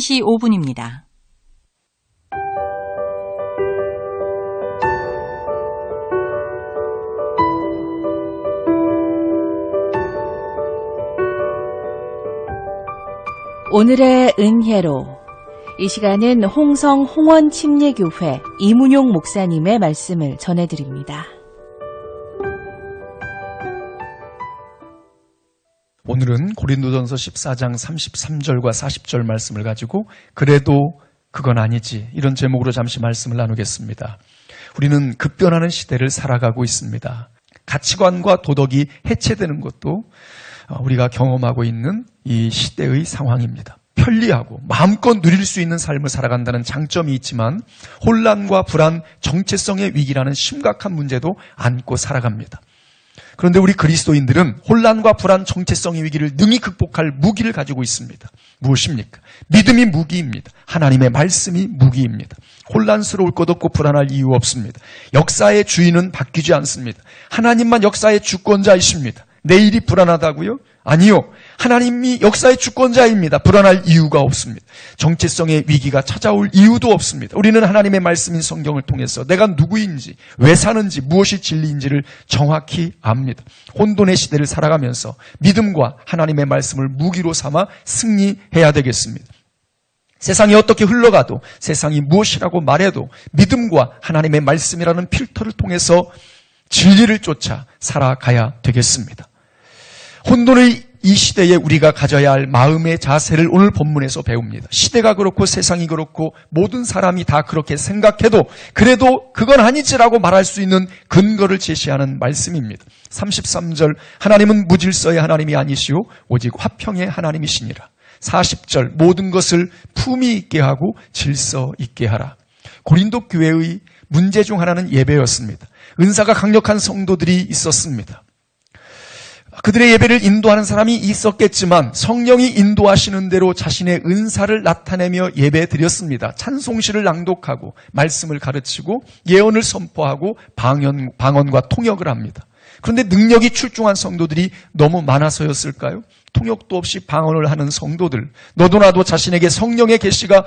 1시 5분입니다. 오늘의 은혜로 이 시간은 홍성 홍원침례교회 이문용 목사님의 말씀을 전해드립니다. 오늘은 고린도전서 14장 33절과 40절 말씀을 가지고 그래도 그건 아니지 이런 제목으로 잠시 말씀을 나누겠습니다. 우리는 급변하는 시대를 살아가고 있습니다. 가치관과 도덕이 해체되는 것도 우리가 경험하고 있는 이 시대의 상황입니다. 편리하고 마음껏 누릴 수 있는 삶을 살아간다는 장점이 있지만 혼란과 불안, 정체성의 위기라는 심각한 문제도 안고 살아갑니다. 그런데 우리 그리스도인들은 혼란과 불안, 정체성의 위기를 능히 극복할 무기를 가지고 있습니다. 무엇입니까? 믿음이 무기입니다. 하나님의 말씀이 무기입니다. 혼란스러울 것 없고 불안할 이유 없습니다. 역사의 주인은 바뀌지 않습니다. 하나님만 역사의 주권자이십니다. 내일이 불안하다고요? 아니요. 하나님이 역사의 주권자입니다. 불안할 이유가 없습니다. 정체성의 위기가 찾아올 이유도 없습니다. 우리는 하나님의 말씀인 성경을 통해서 내가 누구인지, 왜 사는지, 무엇이 진리인지를 정확히 압니다. 혼돈의 시대를 살아가면서 믿음과 하나님의 말씀을 무기로 삼아 승리해야 되겠습니다. 세상이 어떻게 흘러가도, 세상이 무엇이라고 말해도 믿음과 하나님의 말씀이라는 필터를 통해서 진리를 쫓아 살아가야 되겠습니다. 혼돈의 이 시대에 우리가 가져야 할 마음의 자세를 오늘 본문에서 배웁니다. 시대가 그렇고 세상이 그렇고 모든 사람이 다 그렇게 생각해도 그래도 그건 아니지라고 말할 수 있는 근거를 제시하는 말씀입니다. 33절 하나님은 무질서의 하나님이 아니시오 오직 화평의 하나님이시니라. 40절 모든 것을 품위 있게 하고 질서 있게 하라. 고린도 교회의 문제 중 하나는 예배였습니다. 은사가 강력한 성도들이 있었습니다. 그들의 예배를 인도하는 사람이 있었겠지만 성령이 인도하시는 대로 자신의 은사를 나타내며 예배 드렸습니다. 찬송시를 낭독하고 말씀을 가르치고 예언을 선포하고 방언과 통역을 합니다. 그런데 능력이 출중한 성도들이 너무 많아서였을까요? 통역도 없이 방언을 하는 성도들, 너도 나도 자신에게 성령의 계시가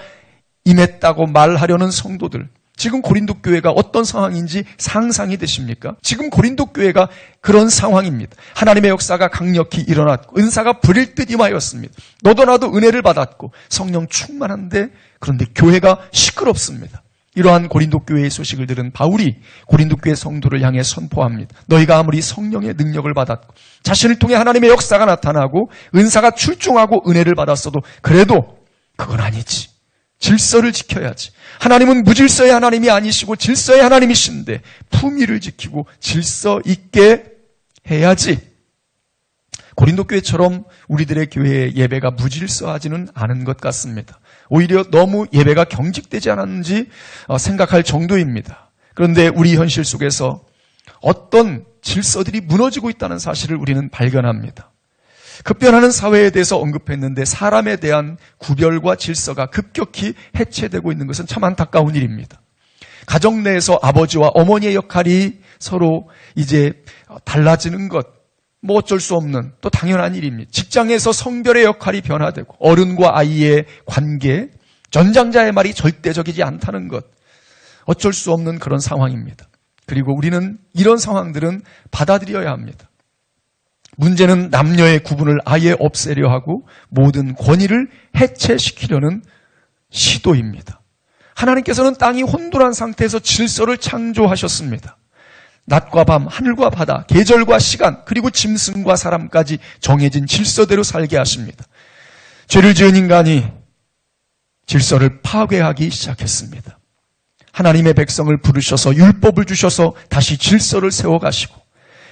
임했다고 말하려는 성도들, 지금 고린도 교회가 어떤 상황인지 상상이 되십니까? 지금 고린도 교회가 그런 상황입니다. 하나님의 역사가 강력히 일어났고 은사가 부릴 듯 임하였습니다. 너도 나도 은혜를 받았고 성령 충만한데 그런데 교회가 시끄럽습니다. 이러한 고린도 교회의 소식을 들은 바울이 고린도 교회 성도를 향해 선포합니다. 너희가 아무리 성령의 능력을 받았고 자신을 통해 하나님의 역사가 나타나고 은사가 출중하고 은혜를 받았어도 그래도 그건 아니지. 질서를 지켜야지. 하나님은 무질서의 하나님이 아니시고 질서의 하나님이신데 품위를 지키고 질서 있게 해야지. 고린도 교회처럼 우리들의 교회의 예배가 무질서하지는 않은 것 같습니다. 오히려 너무 예배가 경직되지 않았는지 생각할 정도입니다. 그런데 우리 현실 속에서 어떤 질서들이 무너지고 있다는 사실을 우리는 발견합니다. 급변하는 사회에 대해서 언급했는데 사람에 대한 구별과 질서가 급격히 해체되고 있는 것은 참 안타까운 일입니다. 가정 내에서 아버지와 어머니의 역할이 서로 이제 달라지는 것, 뭐 어쩔 수 없는 또 당연한 일입니다. 직장에서 성별의 역할이 변화되고 어른과 아이의 관계, 전장자의 말이 절대적이지 않다는 것, 어쩔 수 없는 그런 상황입니다. 그리고 우리는 이런 상황들은 받아들여야 합니다. 문제는 남녀의 구분을 아예 없애려 하고 모든 권위를 해체시키려는 시도입니다. 하나님께서는 땅이 혼돈한 상태에서 질서를 창조하셨습니다. 낮과 밤, 하늘과 바다, 계절과 시간, 그리고 짐승과 사람까지 정해진 질서대로 살게 하십니다. 죄를 지은 인간이 질서를 파괴하기 시작했습니다. 하나님의 백성을 부르셔서 율법을 주셔서 다시 질서를 세워가시고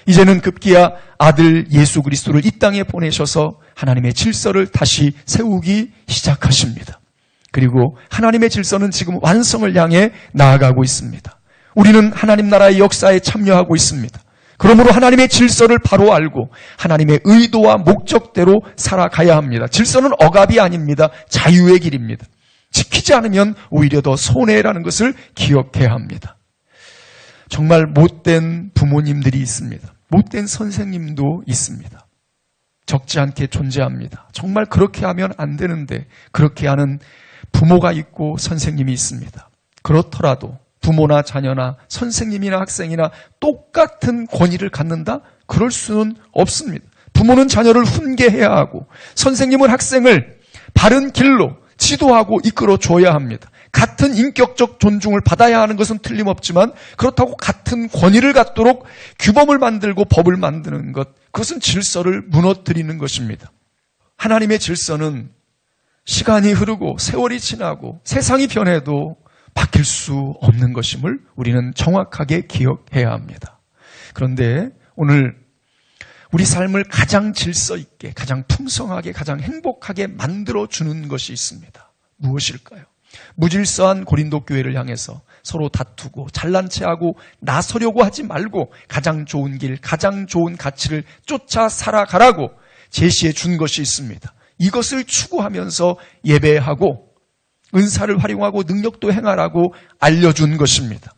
이제는 급기야 아들 예수 그리스도를 이 땅에 보내셔서 하나님의 질서를 다시 세우기 시작하십니다. 그리고 하나님의 질서는 지금 완성을 향해 나아가고 있습니다. 우리는 하나님 나라의 역사에 참여하고 있습니다. 그러므로 하나님의 질서를 바로 알고 하나님의 의도와 목적대로 살아가야 합니다. 질서는 억압이 아닙니다. 자유의 길입니다. 지키지 않으면 오히려 더 손해라는 것을 기억해야 합니다. 정말 못된 부모님들이 있습니다. 못된 선생님도 있습니다. 적지 않게 존재합니다. 정말 그렇게 하면 안 되는데 그렇게 하는 부모가 있고 선생님이 있습니다. 그렇더라도 부모나 자녀나 선생님이나 학생이나 똑같은 권위를 갖는다? 그럴 수는 없습니다. 부모는 자녀를 훈계해야 하고 선생님은 학생을 바른 길로 지도하고 이끌어 줘야 합니다. 같은 인격적 존중을 받아야 하는 것은 틀림없지만 그렇다고 같은 권위를 갖도록 규범을 만들고 법을 만드는 것, 그것은 질서를 무너뜨리는 것입니다. 하나님의 질서는 시간이 흐르고 세월이 지나고 세상이 변해도 바뀔 수 없는 것임을 우리는 정확하게 기억해야 합니다. 그런데 오늘 우리 삶을 가장 질서 있게, 가장 풍성하게, 가장 행복하게 만들어주는 것이 있습니다. 무엇일까요? 무질서한 고린도 교회를 향해서 서로 다투고 잘난 체하고 나서려고 하지 말고 가장 좋은 길, 가장 좋은 가치를 쫓아 살아가라고 제시해 준 것이 있습니다. 이것을 추구하면서 예배하고 은사를 활용하고 능력도 행하라고 알려준 것입니다.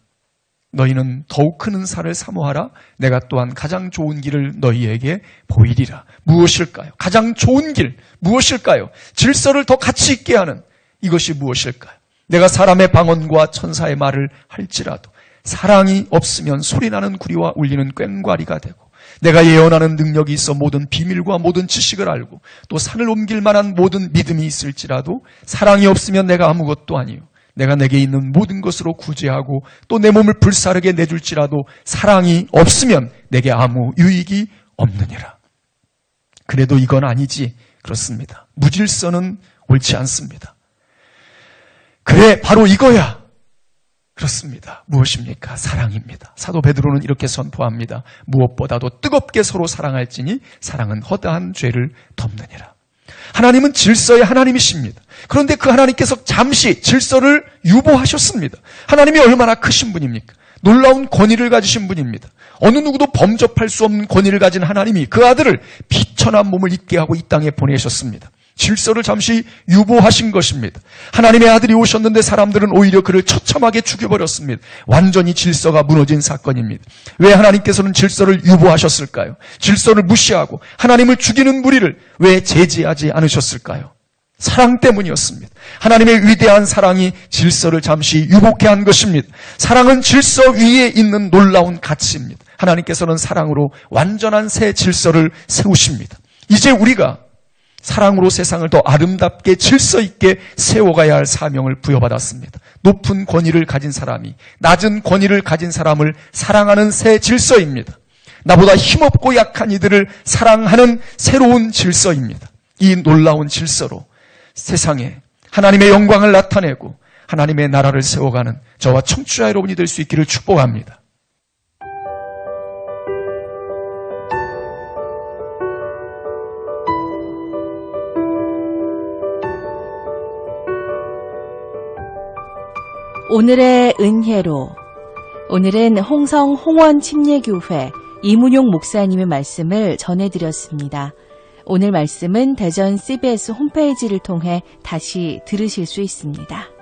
너희는 더욱 큰 은사를 사모하라. 내가 또한 가장 좋은 길을 너희에게 보이리라. 무엇일까요? 가장 좋은 길 무엇일까요? 질서를 더 가치 있게 하는 이것이 무엇일까요? 내가 사람의 방언과 천사의 말을 할지라도 사랑이 없으면 소리나는 구리와 울리는 꽹과리가 되고, 내가 예언하는 능력이 있어 모든 비밀과 모든 지식을 알고 또 산을 옮길 만한 모든 믿음이 있을지라도 사랑이 없으면 내가 아무것도 아니요 내가 내게 있는 모든 것으로 구제하고 또 내 몸을 불사르게 내줄지라도 사랑이 없으면 내게 아무 유익이 없느니라. 그래도 이건 아니지. 그렇습니다. 무질서는 옳지 않습니다. 그래, 바로 이거야. 그렇습니다. 무엇입니까? 사랑입니다. 사도 베드로는 이렇게 선포합니다. 무엇보다도 뜨겁게 서로 사랑할지니 사랑은 허다한 죄를 덮느니라. 하나님은 질서의 하나님이십니다. 그런데 그 하나님께서 잠시 질서를 유보하셨습니다. 하나님이 얼마나 크신 분입니까? 놀라운 권위를 가지신 분입니다. 어느 누구도 범접할 수 없는 권위를 가진 하나님이 그 아들을 비천한 몸을 입게 하고 이 땅에 보내셨습니다. 질서를 잠시 유보하신 것입니다. 하나님의 아들이 오셨는데 사람들은 오히려 그를 처참하게 죽여버렸습니다. 완전히 질서가 무너진 사건입니다. 왜 하나님께서는 질서를 유보하셨을까요? 질서를 무시하고 하나님을 죽이는 무리를 왜 제지하지 않으셨을까요? 사랑 때문이었습니다. 하나님의 위대한 사랑이 질서를 잠시 유복해 한 것입니다. 사랑은 질서 위에 있는 놀라운 가치입니다. 하나님께서는 사랑으로 완전한 새 질서를 세우십니다. 이제 우리가 사랑으로 세상을 더 아름답게 질서 있게 세워가야 할 사명을 부여받았습니다. 높은 권위를 가진 사람이 낮은 권위를 가진 사람을 사랑하는 새 질서입니다. 나보다 힘없고 약한 이들을 사랑하는 새로운 질서입니다. 이 놀라운 질서로 세상에 하나님의 영광을 나타내고 하나님의 나라를 세워가는 저와 청취자 여러분이 될 수 있기를 축복합니다. 오늘의 은혜로, 오늘은 홍성 홍원 침례교회 이문용 목사님의 말씀을 전해드렸습니다. 오늘 말씀은 대전 CBS 홈페이지를 통해 다시 들으실 수 있습니다.